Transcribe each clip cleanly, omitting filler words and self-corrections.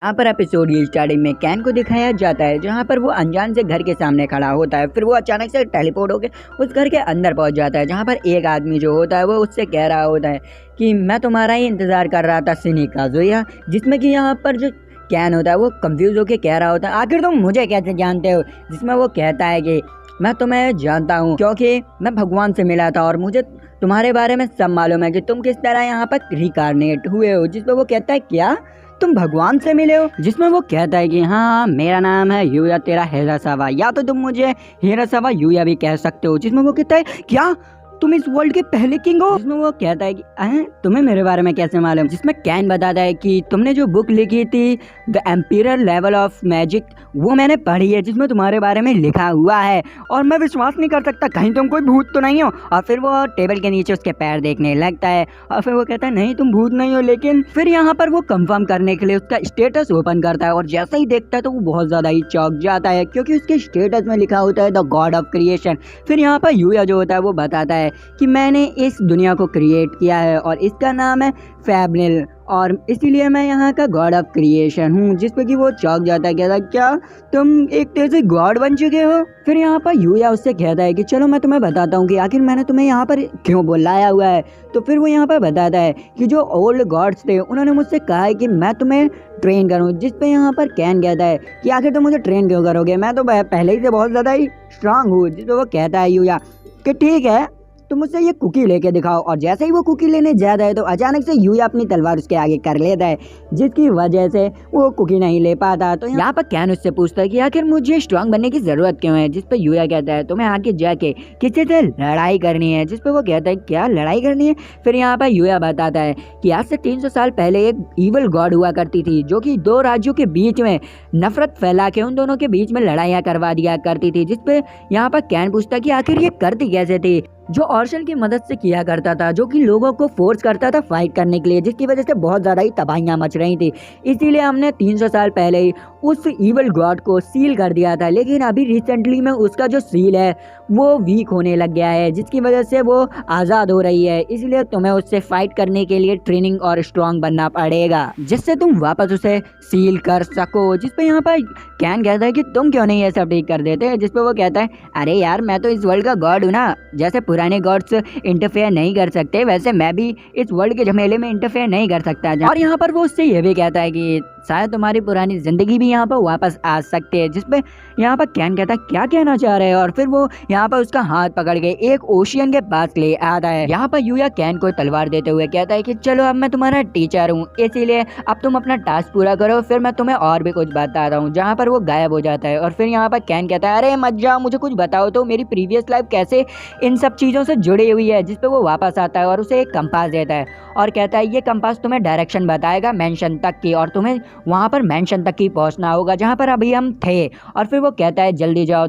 यहाँ पर एपिसोड की स्टार्टिंग में कैन को दिखाया जाता है जहाँ पर वो अनजान से घर के सामने खड़ा होता है। फिर वो अचानक से टेलीपोर्ट होकर उस घर के अंदर पहुँच जाता है जहाँ पर एक आदमी जो होता है वो उससे कह रहा होता है कि मैं तुम्हारा ही इंतजार कर रहा था सिनी काजुया। जिसमें कि यहाँ पर जो कैन होता है वो कंफ्यूज होकर कह रहा होता है आखिर तुम मुझे कैसे जानते हो। जिसमें वो कहता है कि मैं तुम्हें जानता हूँ क्योंकि मैं भगवान से मिला था और मुझे तुम्हारे बारे में सब मालूम है कि तुम किस तरह यहाँ पर रिकारनेट हुए हो। जिसपे वो कहता है क्या तुम भगवान से मिले हो। जिसमें वो कहता है कि हाँ मेरा नाम है यूया तेरा हिरासावा, या तो तुम मुझे हिरासावा यूया भी कह सकते हो। जिसमें वो कहता है क्या तुम इस वर्ल्ड के पहले किंग हो। जिसमें वो कहता है कि तुम्हें मेरे बारे में कैसे मालूम। जिसमें कैन बताता है कि तुमने जो बुक लिखी थी the ampere level of magic वो मैंने पढ़ी है जिसमें तुम्हारे बारे में लिखा हुआ है और मैं विश्वास नहीं कर सकता कहीं तुम कोई भूत तो नहीं हो। और फिर वो टेबल के नीचे उसके पैर देखने लगता है और फिर वो कहता है नहीं तुम भूत नहीं हो। लेकिन फिर यहाँ पर वो कंफर्म करने के लिए उसका स्टेटस ओपन करता है और जैसे ही देखता है तो वो बहुत ज़्यादा ही चौंक जाता है क्योंकि उसके स्टेटस में लिखा होता है द गॉड ऑफ क्रिएशन। फिर यहाँ पर यूया जो होता है वो बताता है कि मैंने इस दुनिया को क्रिएट किया है और इसका नाम है फैबनिल और इसीलिए मैं यहाँ का गॉड ऑफ क्रिएशन हूँ। जिस पे कि वो चौंक जाता है, कहता है क्या तुम एक तरह से गॉड बन चुके हो। फिर यहाँ पर यूया उससे कहता है कि चलो मैं तुम्हें बताता हूँ कि आखिर मैंने तुम्हें यहाँ पर क्यों बुलाया हुआ है। तो फिर वो यहाँ पर बताता है कि जो ओल्ड गॉड्स थे उन्होंने मुझसे कहा है कि मैं तुम्हें ट्रेन करूँ। जिस पे यहाँ पर कैन कहता है कि आखिर तुम मुझे ट्रेन क्यों करोगे, मैं तो पहले ही से बहुत ज़्यादा ही स्ट्रांग हूँ। जिस पे वो कहता है यूया कि ठीक है तुम मुझसे ये कुकी लेके दिखाओ। और जैसे ही वो कुकी लेने जाता है तो अचानक से यूया अपनी तलवार उसके आगे कर लेता है जिसकी वजह से वो कुकी नहीं ले पाता। तो यहाँ पर कैन उससे पूछता है कि आखिर मुझे स्ट्रांग बनने की जरूरत क्यों है। जिस पर यूया कहता है तुम्हें आगे जाके किसी से लड़ाई करनी है। जिस पर वो कहता है क्या लड़ाई करनी है। फिर यहाँ पर यूया बताता है कि आज से 300 साल पहले एक ईवल गॉड हुआ करती थी जो कि दो राज्यों के बीच में नफरत फैला के उन दोनों के बीच में लड़ाइयाँ करवा दिया करती थी। जिस पे यहाँ पर कैन पूछता है कि आखिर ये करती कैसे थी। जो ऑर्शल की मदद से किया करता था जो कि लोगों को फोर्स करता था फाइट करने के लिए, जिसकी वजह से बहुत ज़्यादा ही तबाहियाँ मच रही थी। इसीलिए हमने 300 साल पहले ही उस ईवल गॉड को सील कर दिया था। लेकिन अभी रिसेंटली में उसका जो सील है वो वीक होने लग गया है जिसकी वजह से वो आज़ाद हो रही है। इसलिए तुम्हें उससे फाइट करने के लिए ट्रेनिंग और स्ट्रॉन्ग बनना पड़ेगा जिससे तुम वापस उसे सील कर सको। जिस पे यहाँ पर कैन कहता है कि तुम क्यों नहीं ये सब ठीक कर देते। जिस पे वो कहता है अरे यार मैं तो इस वर्ल्ड का गॉड हूँ ना, जैसे पुराने गॉड्स इंटरफेयर नहीं कर सकते वैसे मैं भी इस वर्ल्ड के झमेले में इंटरफेयर नहीं कर सकता। और यहाँ पर वो उससे ये भी कहता है कि शायद तुम्हारी पुरानी जिंदगी भी यहाँ पर वापस आ सकती है। जिसपे यहाँ पर कैन कहता है क्या कहना चाह रहे हैं। और फिर वो यहाँ पर उसका हाथ पकड़ के एक ओशियन के पास ले आता है। यहाँ पर यूया कैन को तलवार देते हुए कहता है कि चलो अब मैं तुम्हारा टीचर हूँ इसीलिए अब तुम अपना टास्क पूरा करो फिर मैं तुम्हें और भी कुछ बता रहा हूँ। जहाँ पर वो गायब हो जाता है और फिर यहाँ पर कैन कहता है अरे मत जाओ, मुझे कुछ बताओ तो मेरी प्रीवियस लाइफ कैसे इन सब चीज़ों से जुड़ी हुई है। जिसपे वो वापस आता है और उसे एक कंपास देता है और कहता है ये कंपास तुम्हें डायरेक्शन बताएगा मेंशन तक की और तुम्हें वहाँ पर मेंशन तक ही पहुँचना होगा जहाँ पर अभी हम थे। और फिर वो कहता है जल्दी जाओ,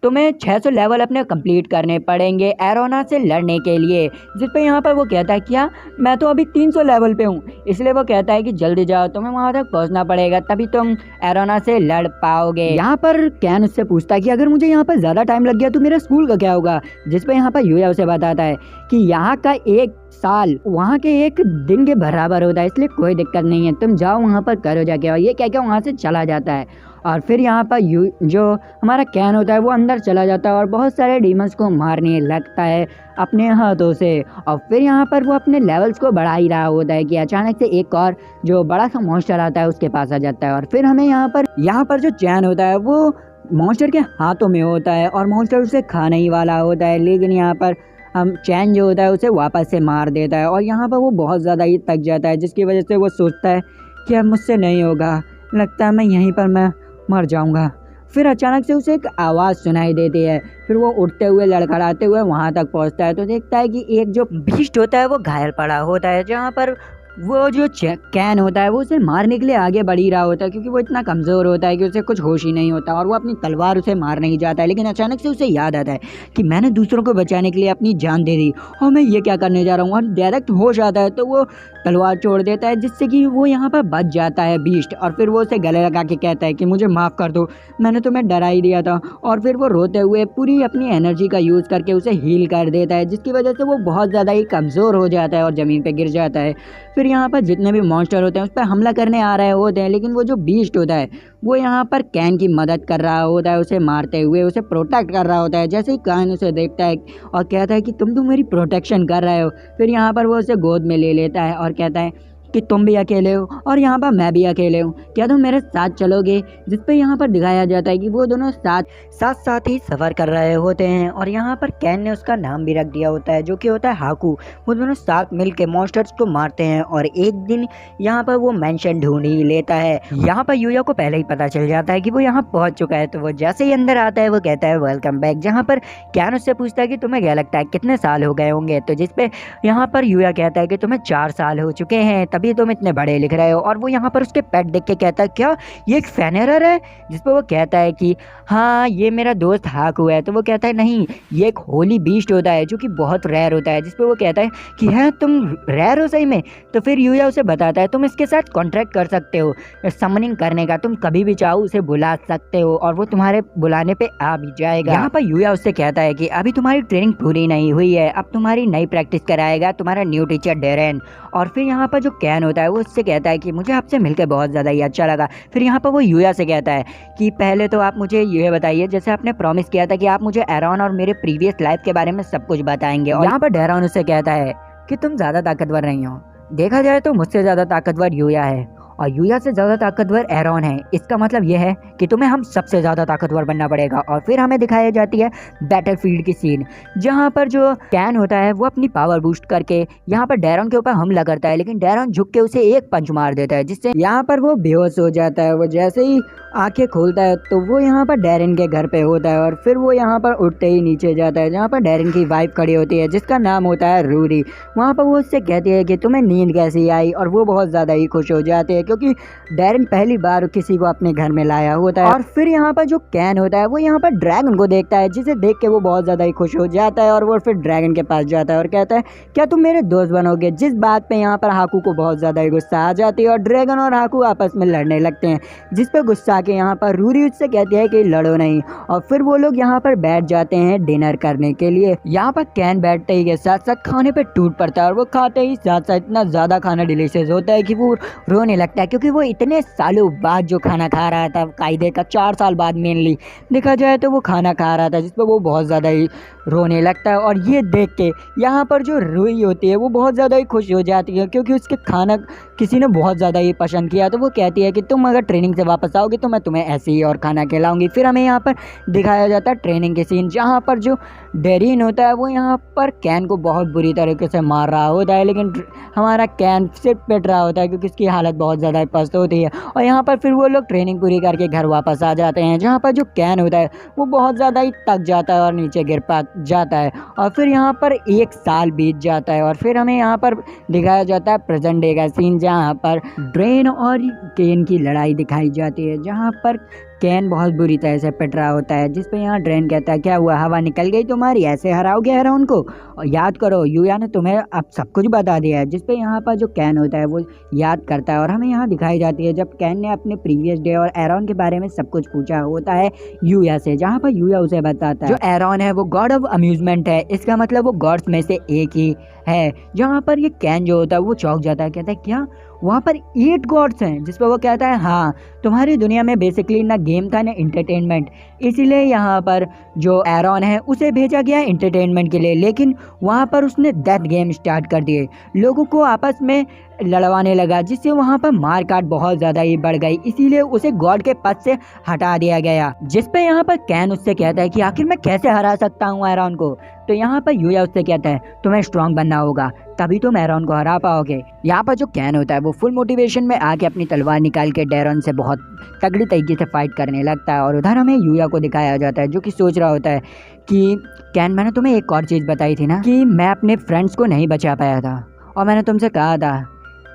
तुम्हें 600 लेवल अपने कंप्लीट करने पड़ेंगे एरोना से लड़ने के लिए। जिस पे यहाँ पर वो कहता है क्या मैं तो अभी 300 लेवल पे हूँ। इसलिए वो कहता है कि जल्दी जाओ, तुम्हें वहाँ तक पहुँचना पड़ेगा तभी तुम एरोना से लड़ पाओगे। यहाँ पर कैन उससे पूछता है कि अगर मुझे यहाँ पर ज़्यादा टाइम लग गया तो मेरे स्कूल का क्या होगा। जिस पे यहाँ पर यूया उसे बताता है कि यहाँ का एक साल वहाँ के एक दिन के बराबर होता है इसलिए कोई दिक्कत नहीं है, तुम जाओ वहाँ पर करो जाके। और ये क्या क्या वहाँ से चला जाता है और फिर यहाँ पर जो हमारा कैन होता है वो अंदर चला जाता है और बहुत सारे डीमंस को मारने लगता है अपने हाथों से। और फिर यहाँ पर वो अपने लेवल्स को बढ़ा ही रहा होता है कि अचानक से एक और जो बड़ा सा मॉन्स्टर आता है उसके पास आ जाता है। और फिर हमें यहाँ पर जो चैन होता है वो मॉन्स्टर के हाथों में होता है और मॉन्स्टर उसे खाने ही वाला होता है। लेकिन यहाँ पर हम चैन जो होता है उसे वापस से मार देता है और यहाँ पर वो बहुत ज़्यादा ही थक जाता है जिसकी वजह से वो सोचता है कि अब मुझसे नहीं होगा, लगता है मैं यहीं पर मैं मर जाऊंगा। फिर अचानक से उसे एक आवाज़ सुनाई देती है। फिर वो उठते हुए लड़खड़ाते हुए वहाँ तक पहुँचता है तो देखता है कि एक जो बीस्ट होता है वो घायल पड़ा होता है। जहाँ पर वो जो कैन होता है वो उसे मारने के लिए आगे बढ़ ही रहा होता है क्योंकि वो इतना कमज़ोर होता है कि उसे कुछ होश ही नहीं होता और वो अपनी तलवार उसे मार नहीं जाता है। लेकिन अचानक से उसे याद आता है कि मैंने दूसरों को बचाने के लिए अपनी जान दे दी और मैं ये क्या करने जा रहा हूँ। और डायरेक्ट होश आता है तो वो तलवार छोड़ देता है जिससे कि वो यहाँ पर बच जाता है बीस्ट। और फिर वो उसे गले लगा के कहता है कि मुझे माफ़ कर दो, मैंने तुम्हें डरा ही दिया था। और फिर वो रोते हुए पूरी अपनी एनर्जी का यूज़ करके उसे हील कर देता है जिसकी वजह से वो बहुत ज़्यादा ही कमज़ोर हो जाता है और ज़मीन पर गिर जाता है। फिर यहाँ पर जितने भी मॉन्स्टर होते हैं उस पर हमला करने आ रहे होते हैं, लेकिन वो जो बीस्ट होता है वो यहाँ पर कैन की मदद कर रहा होता है, उसे मारते हुए उसे प्रोटेक्ट कर रहा होता है। जैसे ही कैन उसे देखता है और कहता है कि तुम तो मेरी प्रोटेक्शन कर रहे हो, फिर यहाँ पर वो उसे गोद में ले लेता है और कहता है कि तुम भी अकेले हो और यहाँ पर मैं भी अकेले हूँ, क्या तुम मेरे साथ चलोगे। जिस पे यहाँ पर दिखाया जाता है कि वो दोनों साथ ही सफ़र कर रहे होते हैं और यहाँ पर कैन ने उसका नाम भी रख दिया होता है जो कि होता है हाकू। वो दोनों साथ मिल के मॉन्स्टर्स को मारते हैं और एक दिन यहाँ पर वो मेंशन ढूंढ ही लेता है। यहाँ पर यूया को पहले ही पता चल जाता है कि वो यहाँ पहुँच चुका है, तो वो जैसे ही अंदर आता है वो कहता है वेलकम बैक। जहाँ पर कैन उससे पूछता है कि तुम्हें क्या लगता है कितने साल हो गए होंगे, तो जिसपे यहाँ पर यूया कहता है कि तुम्हें 4 साल हो चुके हैं, तभी तुम इतने बड़े लिख रहे हो। और वो यहाँ पर उसके पेट देख के कहता है क्या ये एक फेनेरर है, जिस पर वो कहता है कि हाँ ये मेरा दोस्त हाकू है। तो वो कहता है नहीं ये एक होली बीस्ट होता है जो कि बहुत रेयर होता है। जिस पर वो कहता है कि है तुम रेयर हो सही में। तो फिर यूया उसे बताता है तुम इसके साथ कॉन्ट्रैक्ट कर सकते हो समनिंग करने का, तुम कभी भी चाहो उसे बुला सकते हो और वो तुम्हारे बुलाने पे आ भी जाएगा। यहाँ पर यूया उससे कहता है कि अभी तुम्हारी ट्रेनिंग पूरी नहीं हुई है, अब तुम्हारी नई प्रैक्टिस कराएगा तुम्हारा न्यू टीचर डेरेन। और फिर यहाँ पर जो कैन होता है वो उससे कहता है कि मुझे आपसे मिलकर बहुत ज़्यादा ही अच्छा लगा। फिर यहाँ पर वो यूया से कहता है कि पहले तो आप मुझे ये बताइए, जैसे आपने प्रॉमिस किया था कि आप मुझे एरॉन और मेरे प्रीवियस लाइफ के बारे में सब कुछ बताएंगे। और यहाँ पर डेरॉन उससे कहता है कि तुम ज़्यादा ताकतवर नहीं हो, देखा जाए तो मुझसे ज़्यादा ताकतवर यूया है और यूया से ज़्यादा ताकतवर एरॉन है। इसका मतलब यह है कि तुम्हें हम सबसे ज़्यादा ताकतवर बनना पड़ेगा। और फिर हमें दिखाई जाती है बैटलफील्ड की सीन, जहाँ पर जो कैन होता है वो अपनी पावर बूस्ट करके यहाँ पर डेरॉन के ऊपर हमला करता है, लेकिन डेरॉन झुक के उसे एक पंच मार देता है, जिससे यहाँ पर वो बेहोश हो जाता है। वो जैसे ही आंखें खोलता है तो वो यहाँ पर डेरिन के घर पे होता है और फिर वो यहाँ पर उठते ही नीचे जाता है, जहाँ पर डेरिन की वाइफ खड़ी होती है जिसका नाम होता है रूरी। वहाँ पर वो उससे कहती है कि तुम्हें नींद कैसी आई, और वो बहुत ज़्यादा ही खुश हो जाते हैं क्योंकि डेरिन पहली बार किसी को अपने घर में लाया होता है। और फिर यहाँ पर जो कैन होता है वो यहाँ पर ड्रैगन को देखता है, जिसे देख के वो बहुत ज़्यादा ही खुश हो जाता है और वो फिर ड्रैगन के पास जाता है और कहता है क्या तुम मेरे दोस्त बनोगे। जिस बात पे यहाँ पर हाकू को बहुत ज़्यादा ही गुस्सा आ जाती है और ड्रैगन और हाकू आपस में लड़ने लगते हैं, जिस पर गुस्सा के यहाँ पर रूरी उससे कहती है कि लड़ो नहीं। और फिर वो लोग यहाँ पर बैठ जाते हैं डिनर करने के लिए। यहाँ पर कैन बैठते ही के साथ साथ खाने पे टूट पड़ता है और वो खाते ही साथ साथ इतना ज़्यादा खाना डिलीशियस होता है कि वो रोने लगता है, क्योंकि वो इतने सालों बाद जो खाना खा रहा था, कायदे का 4 साल बाद मेनली देखा जाए तो वो खाना खा रहा था, जिस पर वो बहुत ज़्यादा ही रोने लगता है। और ये देख के यहाँ पर जो रूही होती है वो बहुत ज़्यादा ही खुश हो जाती है, क्योंकि उसके खाना किसी ने बहुत ज़्यादा ही पसंद किया। तो वो कहती है कि तुम अगर ट्रेनिंग से वापस आओगे तो मैं तुम्हें ऐसे ही और खाना खिलाऊंगी। फिर हमें यहाँ पर दिखाया जाता है ट्रेनिंग के सीन, जहाँ पर जो डेरिन होता है वो यहाँ पर कैन को बहुत बुरी तरीके से मार रहा होता है, लेकिन हमारा कैन सिर्फ पिट रहा होता है क्योंकि उसकी हालत बहुत ज़्यादा पस्त होती है। और यहाँ पर फिर वो लोग ट्रेनिंग पूरी करके घर वापस आ जाते हैं, जहाँ पर जो कैन होता है वो बहुत ज़्यादा ही थक जाता है और नीचे गिर जाता है। और फिर यहाँ पर 1 साल बीत जाता है और फिर हमें यहाँ पर दिखाया जाता है प्रेजेंट डे का सीन, जहाँ पर ड्रेन और केन की लड़ाई दिखाई जाती है, जहाँ पर कैन बहुत बुरी तरह से पिट रहा होता है, जिस पे यहाँ ड्रेन कहता है क्या हुआ, हवा निकल गई तुम्हारी, ऐसे हराओगे हेरोन को, और याद करो यूया ने तुम्हें अब सब कुछ बता दिया है। जिस पे यहाँ पर जो कैन होता है वो याद करता है और हमें यहाँ दिखाई जाती है जब कैन ने अपने प्रीवियस डे और एरॉन के बारे में सब कुछ पूछा होता है यूया से, जहाँ पर यूया उसे बताता है जो एरॉन है वो गॉड ऑफ अम्यूजमेंट है, इसका मतलब वो गॉड्स में से एक ही है। जहाँ पर ये कैन जो होता है वो चौंक जाता है, कहता है क्या वहाँ पर 8 गॉड्स हैं, जिस पर वो कहता है हाँ तुम्हारी दुनिया में बेसिकली ना गेम था ना इंटरटेनमेंट, इसीलिए यहाँ पर जो एरॉन है उसे भेजा गया इंटरटेनमेंट के लिए, लेकिन वहाँ पर उसने डेथ गेम स्टार्ट कर दिए, लोगों को आपस में लड़वाने लगा, जिससे वहाँ पर मार काट बहुत ज़्यादा ही बढ़ गई, इसीलिए उसे गॉड के पद से हटा दिया गया। जिस पे यहाँ पर कैन उससे कहता है कि आखिर मैं कैसे हरा सकता हूँ एरॉन को। तो यहाँ पर यूया उससे कहता है तुम्हें स्ट्रांग बनना होगा तभी तुम एरॉन को हरा पाओगे। यहाँ पर जो कैन होता है वो फुल मोटिवेशन में आके अपनी तलवार निकाल के डेरॉन से बहुत तगड़ी तरीके से फाइट करने लगता है। और उधर हमें यूया को दिखाया जाता है जो कि सोच रहा होता है कि कैन मैंने तुम्हें एक और चीज़ बताई थी ना कि मैं अपने फ्रेंड्स को नहीं बचा पाया था, और मैंने तुमसे कहा था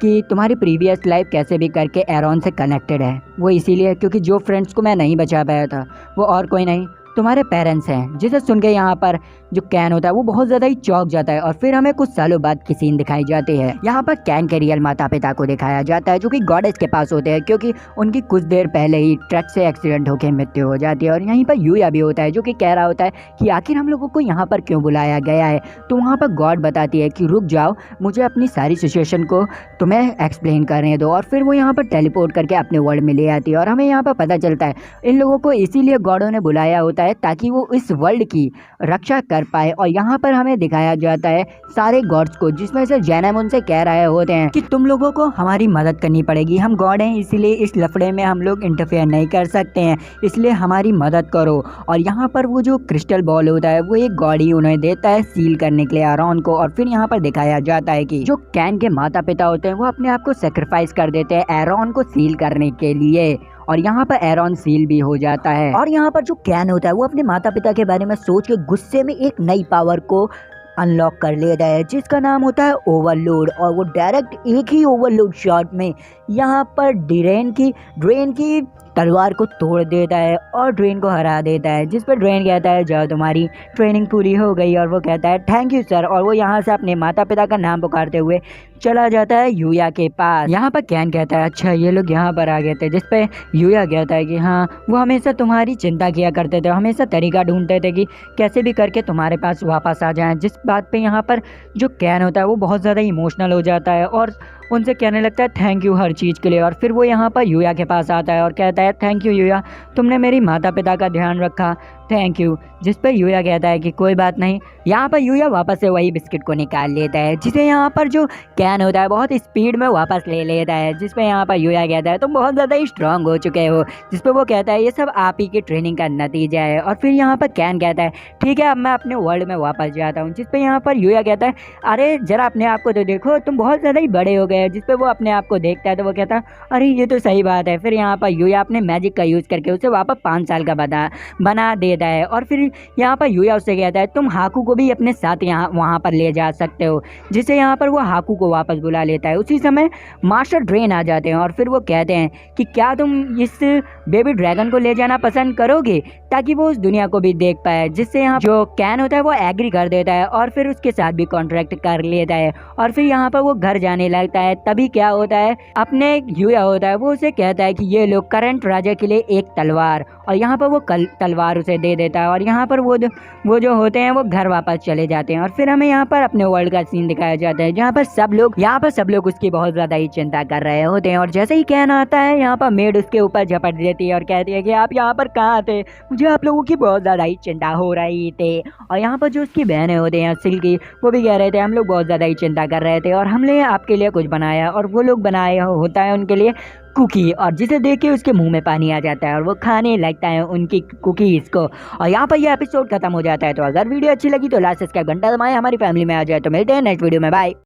कि तुम्हारी प्रीवियस लाइफ कैसे भी करके एरॉन से कनेक्टेड है, वो इसीलिए क्योंकि जो फ्रेंड्स को मैं नहीं बचा पाया था वो और कोई नहीं तुम्हारे पेरेंट्स हैं। जिसे सुन के यहाँ पर जो कैन होता है वो बहुत ज़्यादा ही चौंक जाता है और फिर हमें कुछ सालों बाद की सीन दिखाई जाती है। यहाँ पर कैन के रियल माता पिता को दिखाया जाता है जो कि गॉडेस के पास होते हैं, क्योंकि उनकी कुछ देर पहले ही ट्रक से एक्सीडेंट होकर मृत्यु हो जाती है। और यहीं पर यूया भी होता है जो कि कह रहा होता है कि आखिर हम लोगों को यहाँ पर क्यों बुलाया गया है। तो वहाँ पर गॉड बताती है कि रुक जाओ, मुझे अपनी सारी सिचुएशन को तुम्हें एक्सप्लेन करने दो। और फिर वो यहाँ पर टेलीपोर्ट करके अपने वर्ल्ड में ले आती है और हमें यहाँ पर पता चलता है इन लोगों को इसीलिए गॉडों ने बुलाया होता है ताकि वो इस वर्ल्ड की रक्षा कर पाए। और यहाँ पर हमें दिखाया जाता है सारे गॉड्स को, जिसमें से जैनम उनसे कह रहे होते हैं कि तुम लोगों को हमारी मदद करनी पड़ेगी, हम गॉड हैं इसीलिए इस लफड़े में हम लोग इंटरफेयर नहीं कर सकते हैं, इसलिए हमारी मदद करो। और यहाँ पर वो जो क्रिस्टल बॉल होता है वो एक गॉड ही उन्हें देता है सील करने के लिए एरॉन को। और फिर यहाँ पर दिखाया जाता है कि जो कैन के माता पिता होते हैं वो अपने आप को सेक्रीफाइस कर देते हैं एरॉन को सील करने के लिए। और यहाँ पर एरॉन सील भी हो जाता है। और यहाँ पर जो कैन होता है वो अपने माता पिता के बारे में सोच के गुस्से में एक नई पावर को अनलॉक कर लेता है जिसका नाम होता है ओवरलोड। और वो डायरेक्ट एक ही ओवरलोड शॉट में यहाँ पर ड्रेन की तलवार को तोड़ देता है और ड्रेन को हरा देता है, जिस पर ड्रेन कहता है जाओ तुम्हारी ट्रेनिंग पूरी हो गई। और वो कहता है थैंक यू सर। और वो यहाँ से अपने माता पिता का नाम पुकारते हुए चला जाता है यूया के पास। यहाँ पर कैन कहता है अच्छा ये लोग यहाँ पर आ गए थे, जिस पे यूया कहता है कि हाँ वो हमेशा तुम्हारी चिंता किया करते थे, हमेशा तरीका ढूंढते थे कि कैसे भी करके तुम्हारे पास वापस आ जाएं। जिस बात पे यहाँ पर जो कैन होता है वो बहुत ज़्यादा इमोशनल हो जाता है और उनसे कहने लगता है थैंक यू हर चीज़ के लिए। और फिर वो यहाँ पर यूया के पास आता है और कहता है थैंक यू यूया, तुमने मेरी माता पिता का ध्यान रखा, थैंक यू। जिस पर यूया कहता है कि कोई बात नहीं। यहाँ पर यूया वापस से वही बिस्किट को निकाल लेता है जिसे यहाँ पर जो कैन होता है बहुत स्पीड में वापस ले लेता है। जिस पर यहाँ पर यूया कहता है तुम बहुत ज़्यादा ही स्ट्रांग हो चुके हो, जिस पर वो कहता है ये सब आप ही की ट्रेनिंग का नतीजा है। और फिर यहाँ पर कैन कहता है ठीक है अब मैं अपने वर्ल्ड में वापस जाता हूँ। जिस पर यहाँ पर यूया कहता है अरे ज़रा अपने आप को तो देखो, तुम बहुत ज़्यादा ही बड़े हो गए। जिस पर वो अपने आप को देखता है तो वो कहता है अरे ये तो सही बात है। फिर यहाँ पर यूया अपने मैजिक का यूज़ करके उसे वापस 5 साल का बना देता है। और फिर यहाँ पर यूया उससे कहता है तुम हाकू को भी अपने साथ यहाँ वहाँ पर ले जा सकते हो, जिससे यहाँ पर वो हाकू को वापस बुला लेता है। उसी समय मास्टर ड्रेन आ जाते हैं और फिर वो कहते हैं कि क्या तुम इस बेबी ड्रैगन को ले जाना पसंद करोगे ताकि वो उस दुनिया को भी देख पाए। जिससे यहाँ जो कैन होता है वो एग्री कर देता है और फिर उसके साथ भी कॉन्ट्रैक्ट कर लेता है। और फिर यहाँ पर वो घर जाने लगता है। तभी क्या होता है अपने यूया होता है वो उसे कहता है कि ये लो करंट राजा के लिए एक तलवार। और यहाँ पर वो तलवार उसे दे देता है और यहाँ पर वो जो होते हैं वो घर वापस चले जाते हैं। और फिर हमें यहाँ पर अपने वर्ल्ड का सीन दिखाया जाता है जहाँ पर सब लोग उसकी बहुत ज़्यादा ही चिंता कर रहे होते हैं। और जैसे ही कैन आता है यहाँ पर मेड उसके ऊपर झपट देती है और कहती है कि आप यहाँ पर कहाँ थे, मुझे आप लोगों की बहुत ज़्यादा ही चिंता हो रही थी। और यहाँ पर जो उसकी बहनें होते हैं सिल्की वो भी कह रहे थे हम लोग बहुत ज़्यादा ही चिंता कर रहे थे और हमने आपके लिए कुछ बनाया। और वो लोग बनाया होता है उनके लिए कुकी, और जिसे देख के उसके मुंह में पानी आ जाता है और वो खाने लगता है उनकी कुकीज़ को। और यहाँ पर यह एपिसोड खत्म हो जाता है। तो अगर वीडियो अच्छी लगी तो लाइक सब्सक्राइब घंटा दबाएं, हमारी फैमिली में आ जाए। तो मिलते हैं नेक्स्ट वीडियो में, बाय।